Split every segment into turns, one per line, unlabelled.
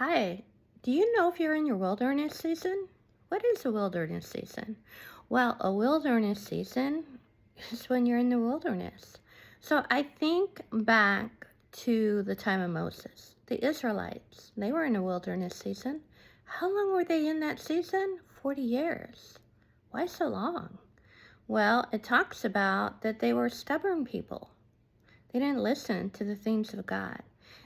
Hi, do you know if you're in your wilderness season? What is a wilderness season? Well, a wilderness season is when you're in the wilderness. So I think back to the time of Moses. The Israelites, they were in a wilderness season. How long were they in that season? 40 years. Why so long? Well, it talks about that they were stubborn people. They didn't listen to the things of God.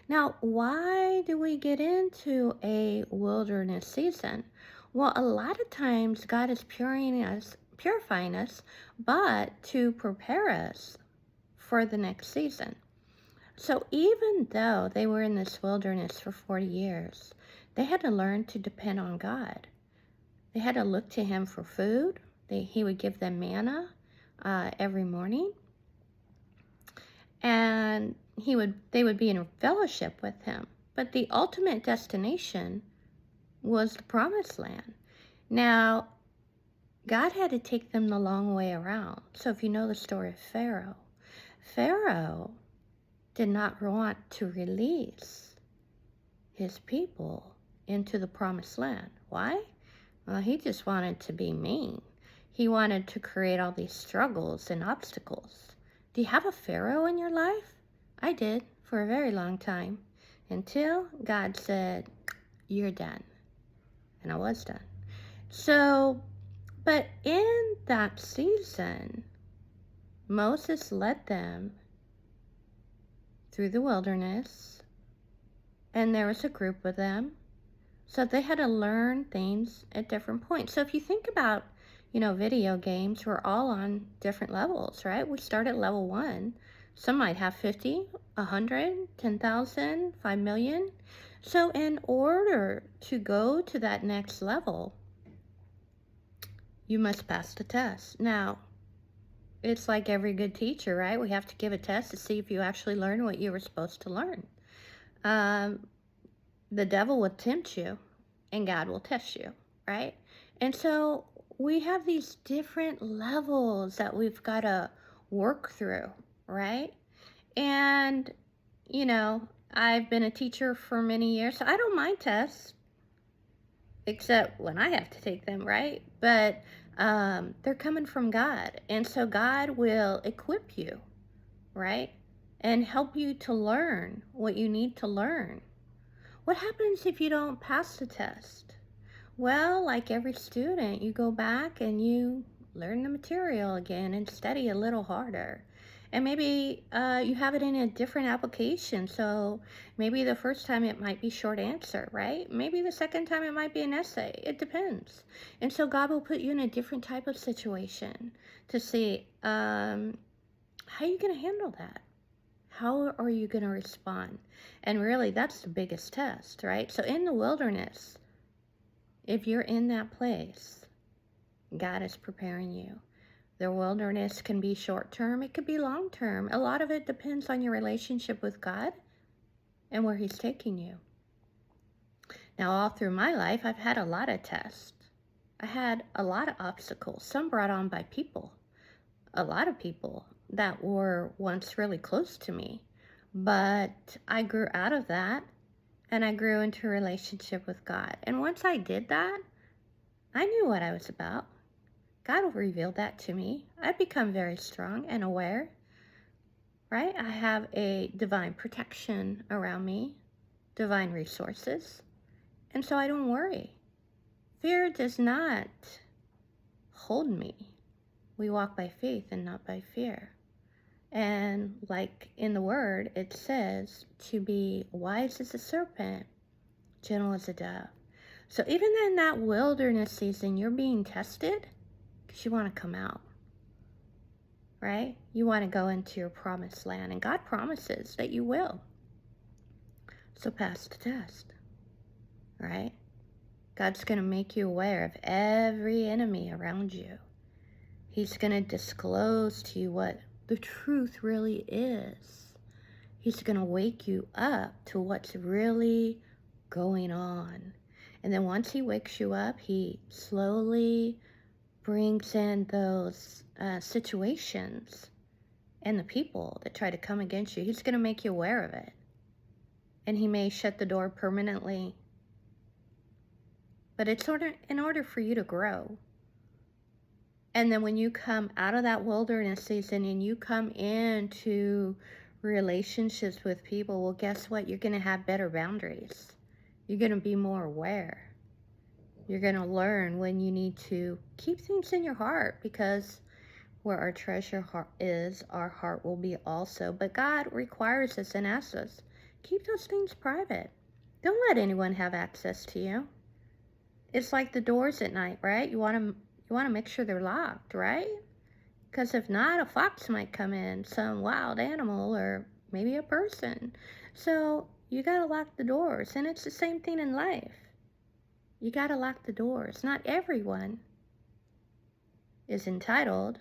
Now, why do we get into a wilderness season? Well, a lot of times God is purifying us, but to prepare us for the next season. So even though they were in this wilderness for 40 years, they had to learn to depend on God. They had to look to Him for food. He would give them manna every morning, and they would be in fellowship with Him. But the ultimate destination was the promised land. Now, God had to take them the long way around. So if you know the story of Pharaoh did not want to release his people into the promised land. Why? Well, he just wanted to be mean. He wanted to create all these struggles and obstacles. Do you have a Pharaoh in your life? I did for a very long time, until God said, "You're done." And I was done. So, but in that season, Moses led them through the wilderness, and there was a group of them. So they had to learn things at different points. So if you think about, video games, we're all on different levels, right? We start at level 1. Some might have 50, 100, 10,000, 5 million. So in order to go to that next level, you must pass the test. Now, it's like every good teacher, right? We have to give a test to see if you actually learn what you were supposed to learn. The devil will tempt you, and God will test you, right? And so we have these different levels that we've got to work through, right? And, I've been a teacher for many years, so I don't mind tests, except when I have to take them, right? But they're coming from God. And so God will equip you, right? And help you to learn what you need to learn. What happens if you don't pass the test? Well, like every student, you go back and you learn the material again and study a little harder. And maybe you have it in a different application. So maybe the first time it might be short answer, right? Maybe the second time it might be an essay. It depends. And so God will put you in a different type of situation to see how are you going to handle that? How are you going to respond? And really, that's the biggest test, right? So in the wilderness, if you're in that place, God is preparing you. The wilderness can be short-term. It could be long-term. A lot of it depends on your relationship with God and where He's taking you. Now, all through my life, I've had a lot of tests. I had a lot of obstacles, some brought on by people. A lot of people that were once really close to me. But I grew out of that, and I grew into a relationship with God. And once I did that, I knew what I was about. God revealed that to me. I've become very strong and aware, right? I have a divine protection around me, divine resources, and so I don't worry. Fear does not hold me. We walk by faith and not by fear. And like in the Word, it says to be wise as a serpent, gentle as a dove. So even in that wilderness season, you're being tested because you want to come out, right? You want to go into your promised land, and God promises that you will. So pass the test, right? God's going to make you aware of every enemy around you. He's going to disclose to you what the truth really is. He's going to wake you up to what's really going on. And then once He wakes you up, He slowly brings in those situations and the people that try to come against you. He's going to make you aware of it. And He may shut the door permanently But it's in order for you to grow. And then when you come out of that wilderness season and you come into relationships with people, well, guess what? You're going to have better boundaries. You're going to be more aware. You're going to learn when you need to keep things in your heart, because where our treasure is, our heart will be also. But God requires us and asks us, keep those things private. Don't let anyone have access to you. It's like the doors at night, right? You want to make sure they're locked, right? Because if not, a fox might come in, some wild animal, or maybe a person. So you got to lock the doors. And it's the same thing in life. You got to lock the doors. Not everyone is entitled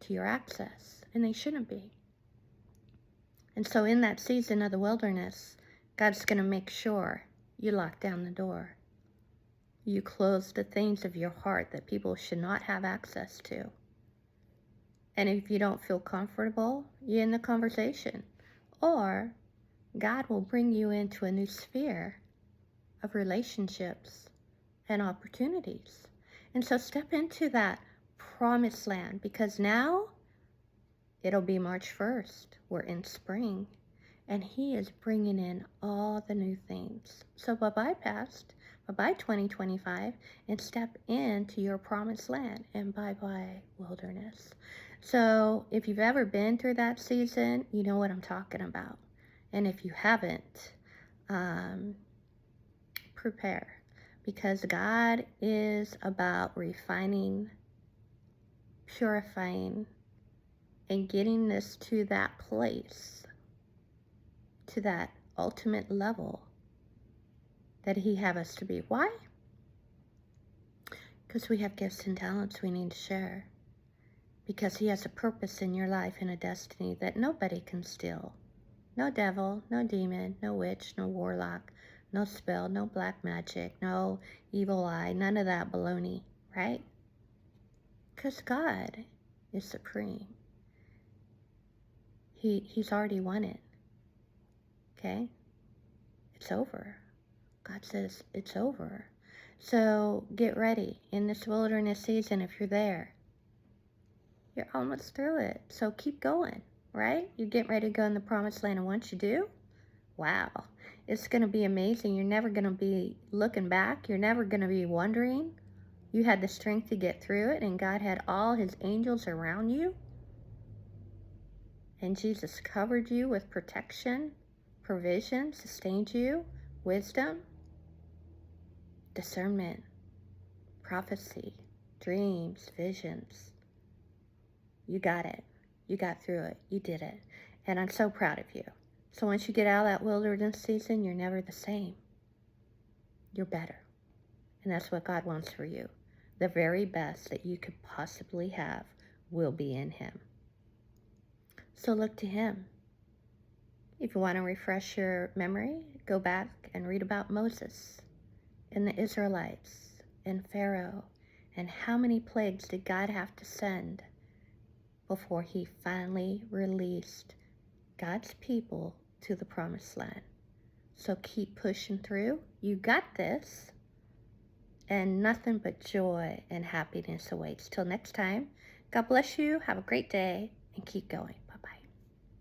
to your access, and they shouldn't be. And so in that season of the wilderness, God's going to make sure you lock down the door. You close the things of your heart that people should not have access to. And if you don't feel comfortable, you end the conversation. Or God will bring you into a new sphere of relationships and opportunities. And so step into that promised land, because now it'll be March 1st. We're in spring, and He is bringing in all the new things. So bye-bye past, bye-bye 2025, and step into your promised land, and bye-bye wilderness. So if you've ever been through that season, you know what I'm talking about. And if you haven't, prepare, because God is about refining, purifying, and getting us to that place, to that ultimate level that He have us to be. Why? Because we have gifts and talents we need to share. Because He has a purpose in your life and a destiny that nobody can steal. No devil, no demon, no witch, no warlock, no spell, no black magic, no evil eye, none of that baloney, right? Because God is supreme. He's already won it. Okay? It's over. God says it's over. So get ready in this wilderness season. If you're there, you're almost through it. So keep going, right? You're getting ready to go in the promised land. And once you do, wow, it's going to be amazing. You're never going to be looking back. You're never going to be wondering. You had the strength to get through it, and God had all His angels around you. And Jesus covered you with protection, provision, sustained you, wisdom, discernment, prophecy, dreams, visions. You got it. You got through it. You did it. And I'm so proud of you. So once you get out of that wilderness season, you're never the same. You're better. And that's what God wants for you. The very best that you could possibly have will be in Him. So look to Him. If you want to refresh your memory, go back and read about Moses and the Israelites and Pharaoh, and how many plagues did God have to send before He finally released God's people to the promised land. So keep pushing through. You got this. And nothing but joy and happiness awaits. Till next time, God bless you. Have a great day and keep going.